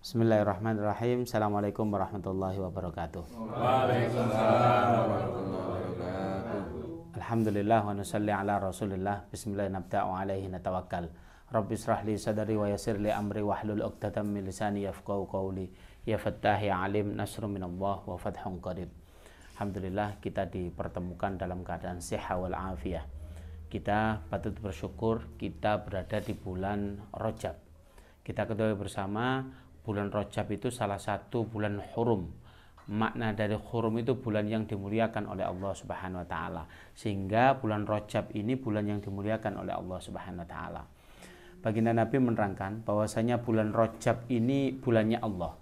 Bismillahirrahmanirrahim. Assalamualaikum warahmatullahi wabarakatuh. Waalaikumsalam warahmatullahi wabarakatuh. Alhamdulillah wa nusalli ala rasulillah. Bismillah nabda'u alaihi natawakkal. Rabbi israh li sadari wa yassir li amri wahlul 'uqdatam min lisani yafqahu qawli. Ya Fattah ya Alim, nasrun minallah wa fathun qarib. Alhamdulillah kita dipertemukan dalam keadaan sehat wal afiyah. Kita patut bersyukur kita berada di bulan Rajab. Kita ketahui bersama bulan Rajab itu salah satu bulan hurum. Makna dari hurum itu bulan yang dimuliakan oleh Allah Subhanahu wa taala. Sehingga bulan Rajab ini bulan yang dimuliakan oleh Allah Subhanahu wa taala. Baginda Nabi menerangkan bahwasanya bulan Rajab ini bulannya Allah.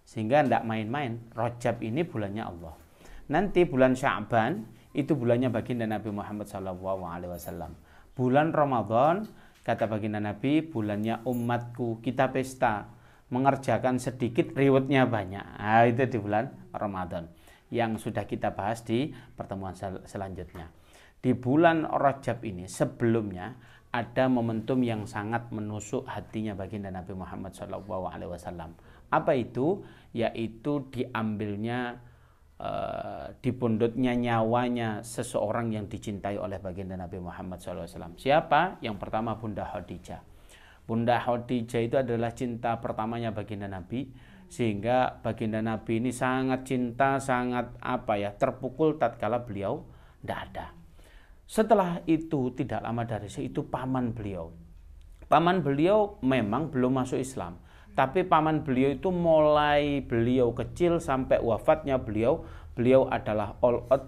Sehingga tidak main-main, Rajab ini bulannya Allah. Nanti bulan Sya'ban itu bulannya baginda Nabi Muhammad SAW. Bulan Ramadan kata baginda Nabi bulannya umatku, kita pesta mengerjakan sedikit, rewardnya banyak. Nah, itu di bulan Ramadan yang sudah kita bahas di pertemuan selanjutnya. Di bulan Rajab ini sebelumnya ada momentum yang sangat menusuk hatinya baginda Nabi Muhammad SAW. Apa itu? Yaitu diambilnya dipundutnya nyawanya seseorang yang dicintai oleh baginda Nabi Muhammad SAW. Siapa? Yang pertama Bunda Khadijah. Bunda Khadijah itu adalah cinta pertamanya baginda Nabi, sehingga baginda Nabi ini sangat cinta, sangat terpukul tatkala beliau tidak ada. Setelah itu tidak lama dari itu paman beliau. Paman beliau memang belum masuk Islam, tapi paman beliau itu mulai beliau kecil sampai wafatnya beliau adalah all out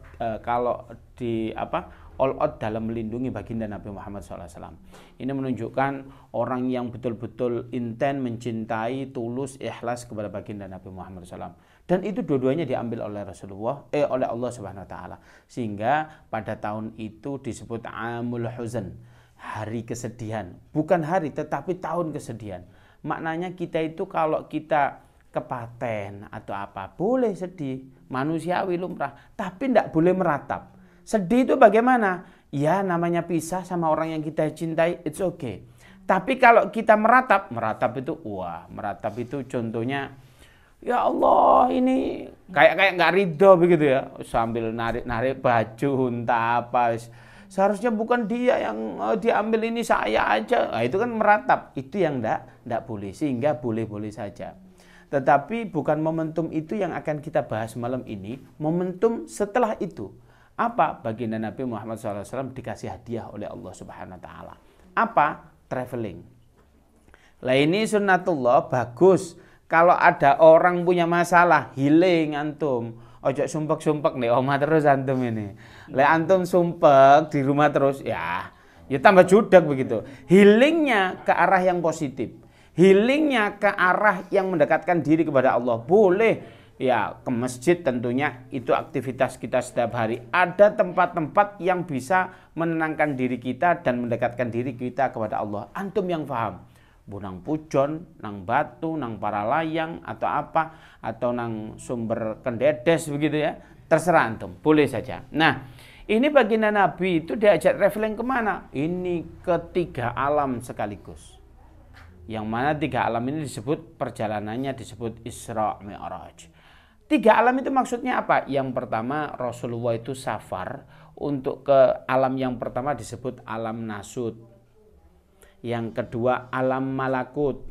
all out dalam melindungi baginda Nabi Muhammad SAW. Ini menunjukkan orang yang betul-betul intent mencintai, tulus, ikhlas kepada baginda Nabi Muhammad SAW. Dan itu dua-duanya diambil oleh oleh Allah Subhanahu Wa Taala. Sehingga pada tahun itu disebut Amul Huzn, hari kesedihan. Bukan hari, tetapi tahun kesedihan. Maknanya kita itu kalau kita kepaten atau apa boleh sedih, manusiawi lumrah, tapi tidak boleh meratap. Sedih itu bagaimana? Ya namanya pisah sama orang yang kita cintai, it's okay. Tapi kalau kita meratap itu contohnya, ya Allah ini kayak nggak ridho begitu ya, sambil narik baju entah apa. Seharusnya bukan dia yang diambil, ini saya aja. Nah, itu kan meratap, itu yang nggak boleh. Sehingga boleh-boleh saja. Tetapi bukan momentum itu yang akan kita bahas malam ini. Momentum setelah itu. Apa? Baginda Nabi Muhammad SAW dikasih hadiah oleh Allah Subhanahu Wa Taala. Apa? Traveling. Lah ini sunnatullah, bagus. Kalau ada orang punya masalah, healing antum. Ojo sumpek-sumpek nih omah terus antum ini. Lah antum sumpek di rumah terus, ya tambah judak begitu. Healingnya ke arah yang positif. Healingnya ke arah yang mendekatkan diri kepada Allah. Boleh. Ya, ke masjid tentunya itu aktivitas kita setiap hari. Ada tempat-tempat yang bisa menenangkan diri kita dan mendekatkan diri kita kepada Allah. Antum yang paham. Bunang pujon, nang batu, nang paralayang atau apa, atau nang sumber kendedes begitu ya. Terserah antum, boleh saja. Nah, ini baginda Nabi itu diajak traveling kemana? Ini ketiga alam sekaligus. Yang mana tiga alam ini disebut perjalanannya disebut Isra Mi'raj. Tiga alam itu maksudnya apa? Yang pertama Rasulullah itu safar untuk ke alam yang pertama disebut alam nasut. Yang kedua alam malakut.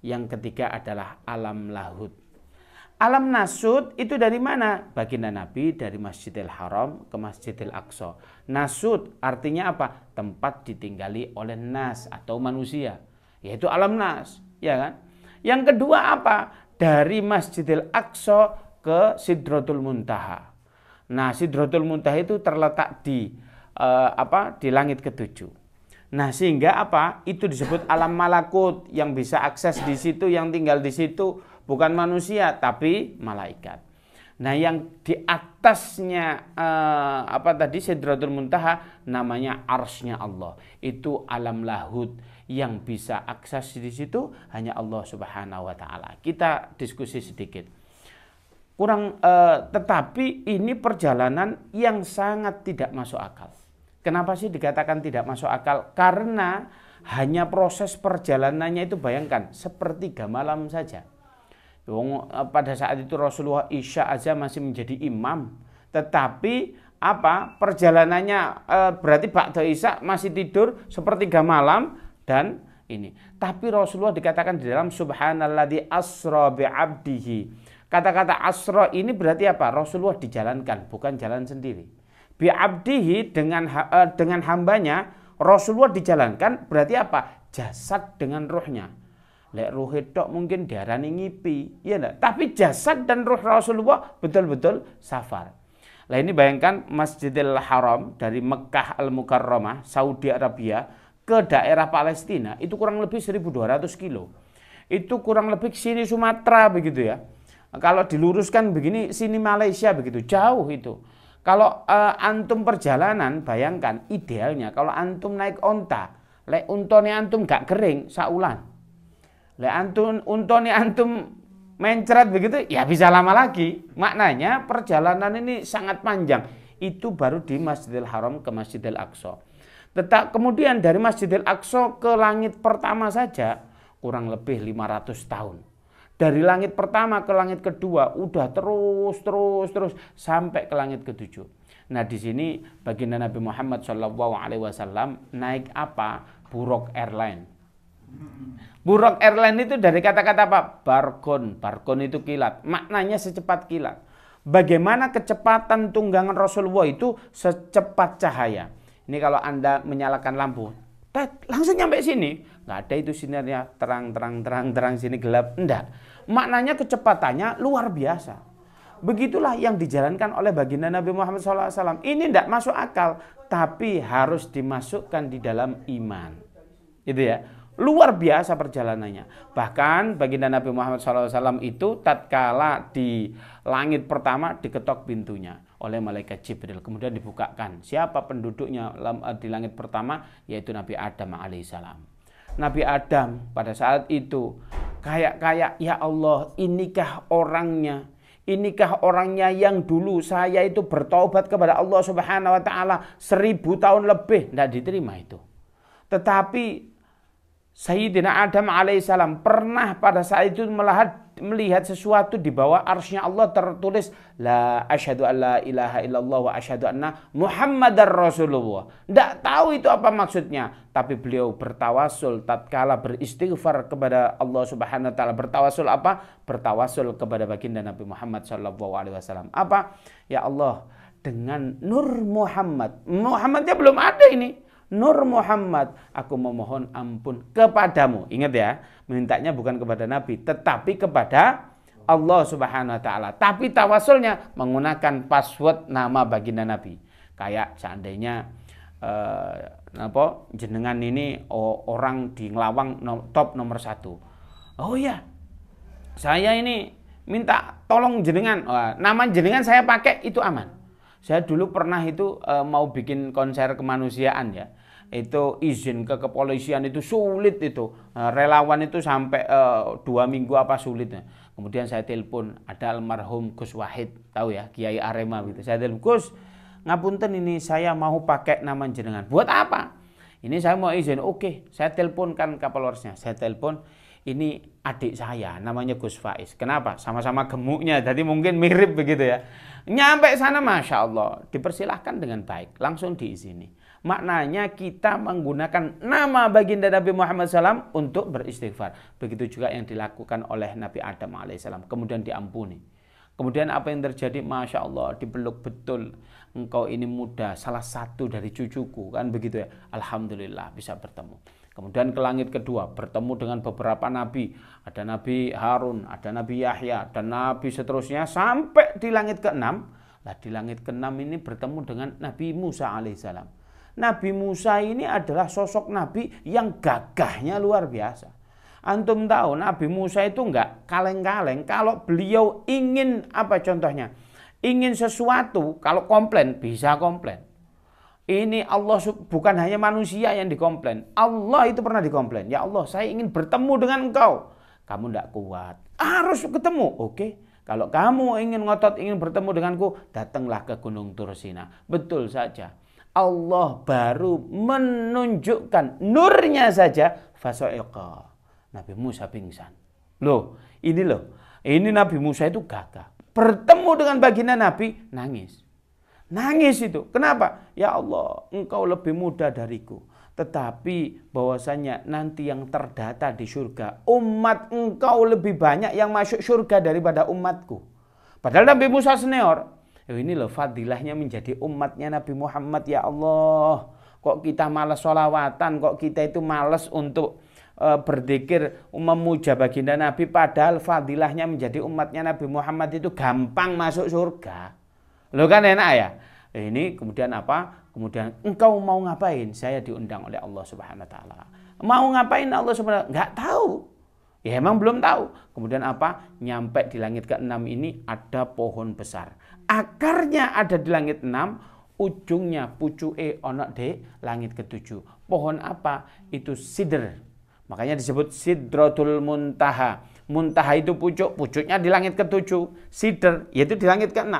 Yang ketiga adalah alam lahut. Alam nasut itu dari mana? Baginda Nabi dari Masjidil Haram ke Masjidil Aqsa. Nasut artinya apa? Tempat ditinggali oleh nas atau manusia. Yaitu alam nas, ya kan? Yang kedua apa? Dari Masjidil Aqsa ke Sidratul Muntaha. Nah, Sidratul Muntaha itu terletak di langit ketujuh. Nah, sehingga apa? Itu disebut alam malakut, yang bisa akses di situ, yang tinggal di situ bukan manusia tapi malaikat. Nah, yang di atasnya Sidratul Muntaha namanya arsy-nya Allah. Itu alam lahut, yang bisa akses di situ hanya Allah Subhanahu Wa Taala. Kita diskusi sedikit. Tetapi ini perjalanan yang sangat tidak masuk akal. Kenapa sih dikatakan tidak masuk akal? Karena hanya proses perjalanannya itu bayangkan sepertiga malam saja. Pada saat itu Rasulullah Isya aja masih menjadi imam. Tetapi perjalanannya berarti ba'da Isya masih tidur sepertiga malam dan ini. Tapi Rasulullah dikatakan di dalam subhanalladzi asra bi'abdihi. Kata-kata asra ini berarti apa? Rasulullah dijalankan, bukan jalan sendiri. Bi'abdihi dengan hambanya Rasulullah dijalankan berarti apa? Jasad dengan ruhnya. Lek ruh tok mungkin diarani ngipi, ya enggak? Tapi jasad dan ruh Rasulullah betul-betul safar. Nah ini bayangkan Masjidil Haram dari Mekah Al-Mukarramah, Saudi Arabia ke daerah Palestina itu kurang lebih 1.200 kilo. Itu kurang lebih sini Sumatera begitu ya. Kalau diluruskan begini sini Malaysia begitu, jauh itu. Kalau antum perjalanan bayangkan idealnya kalau antum naik onta, lek untone antum gak kering saulan. Lek untone antum mencret begitu ya bisa lama lagi. Maknanya perjalanan ini sangat panjang. Itu baru di Masjidil Haram ke Masjidil Aqsa. Kemudian dari Masjidil Aqsa ke langit pertama saja kurang lebih 500 tahun. Dari langit pertama ke langit kedua udah terus sampai ke langit ketujuh. Nah di sini baginda Nabi Muhammad SAW naik Buraq Airline. Buraq Airline itu dari kata-kata apa? Barkon. Barkon itu kilat. Maknanya secepat kilat. Bagaimana kecepatan tunggangan Rasulullah itu secepat cahaya. Ini kalau Anda menyalakan lampu, langsung nyampe sini. Nggak ada itu sinarnya terang sini gelap. Enggak. Maknanya kecepatannya luar biasa. Begitulah yang dijalankan oleh baginda Nabi Muhammad SAW. Ini enggak masuk akal, tapi harus dimasukkan di dalam iman. Itu ya. Luar biasa perjalanannya. Bahkan baginda Nabi Muhammad SAW itu tatkala di langit pertama diketok pintunya oleh malaikat Jibril. Kemudian dibukakan. Siapa penduduknya di langit pertama? Yaitu Nabi Adam alaihissalam. Nabi Adam pada saat itu kayak ya Allah, inikah orangnya? Inikah orangnya yang dulu saya itu bertaubat kepada Allah Subhanahu wa taala 1000 tahun lebih, tidak diterima itu. Tetapi Sayyidina Adam alaihissalam pernah pada saat itu melihat sesuatu di bawah arsy-Nya Allah tertulis la asyhadu alla ilaha illallah wa asyhadu anna Muhammadar Rasulullah. Tidak tahu itu apa maksudnya, tapi beliau bertawasul tatkala beristighfar kepada Allah Subhanahu wa taala. Bertawasul apa? Bertawasul kepada baginda Nabi Muhammad sallallahu alaihi wasallam. Apa? Ya Allah, dengan nur Muhammad. Muhammadnya belum ada ini. Nur Muhammad, aku memohon ampun kepadamu. Ingat ya, mintanya bukan kepada Nabi, tetapi kepada Allah Subhanahu wa taala. Tapi tawasulnya menggunakan password nama baginda Nabi. Kayak seandainya jenengan ini orang di Ngelawang top nomor 1. Oh iya, saya ini minta tolong jenengan. Nama jenengan saya pakai itu aman. Saya dulu pernah itu mau bikin konser kemanusiaan ya. Itu izin ke kepolisian itu sulit itu. Relawan itu sampai 2 minggu apa sulitnya. Kemudian saya telepon, ada almarhum Gus Wahid, tahu ya, Kiai Arema gitu. Saya telepon, Gus, ngapunten ini saya mau pakai nama jenengan. Buat apa? Ini saya mau izin. Oke, saya teleponkan Kapolresnya. Saya telepon, ini adik saya namanya Gus Faiz. Kenapa? Sama-sama gemuknya, jadi mungkin mirip begitu ya. Nyampe sana Masya Allah, dipersilahkan dengan baik, langsung diizini. Maknanya kita menggunakan nama baginda Nabi Muhammad SAW untuk beristighfar. Begitu juga yang dilakukan oleh Nabi Adam alaihissalam. Kemudian diampuni. Kemudian apa yang terjadi? Masya Allah, dipeluk betul. Engkau ini muda, salah satu dari cucuku. Kan begitu ya. Alhamdulillah bisa bertemu. Kemudian ke langit kedua, bertemu dengan beberapa nabi. Ada Nabi Harun, ada Nabi Yahya, dan nabi seterusnya. Sampai di langit ke-6. Nah di langit ke-6 ini bertemu dengan Nabi Musa alaihissalam. Nabi Musa ini adalah sosok Nabi yang gagahnya luar biasa. Antum tahu Nabi Musa itu enggak kaleng-kaleng. Kalau beliau ingin apa contohnya? Ingin sesuatu, kalau komplain bisa komplain. Ini Allah bukan hanya manusia yang dikomplain. Allah itu pernah dikomplain. Ya Allah, saya ingin bertemu dengan engkau. Kamu enggak kuat. Harus ketemu. Oke. Kalau kamu ingin ngotot, ingin bertemu denganku, datanglah ke Gunung Tursina. Betul saja. Allah baru menunjukkan nurnya saja faso'iqa. Nabi Musa pingsan. Loh, ini loh. Ini Nabi Musa itu gagah. Bertemu dengan baginda Nabi, nangis. Nangis itu. Kenapa? Ya Allah, engkau lebih muda dariku. Tetapi bahwasanya nanti yang terdata di surga, umat engkau lebih banyak yang masuk surga daripada umatku. Padahal Nabi Musa senior. Ini loh fadilahnya menjadi umatnya Nabi Muhammad. Ya Allah, kok kita malas sholawatan, kok kita itu malas untuk berzikir memuja baginda Nabi, padahal fadilahnya menjadi umatnya Nabi Muhammad itu gampang masuk surga. Loh kan enak ya? Ini kemudian apa? Kemudian engkau mau ngapain? Saya diundang oleh Allah Subhanahu wa taala. Mau ngapain Allah Subhanahu wa taala? Enggak tahu. Ya emang belum tahu. Kemudian apa? Nyampe di langit ke-6 ini ada pohon besar. Akarnya ada di langit 6, ujungnya pucuke ono di langit ke-7. Pohon apa? Itu sidr. Makanya disebut Sidratul Muntaha. Muntaha itu pucuk, pucuknya di langit ke-7. Sidr, yaitu di langit ke-6.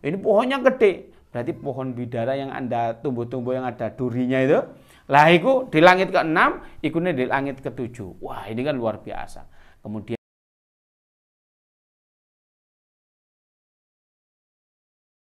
Ini pohonnya gede. Berarti pohon bidara yang Anda tumbuh-tumbuh yang ada durinya itu. Lah itu di langit ke-6, ikutnya di langit ke-7. Wah, ini kan luar biasa. Kemudian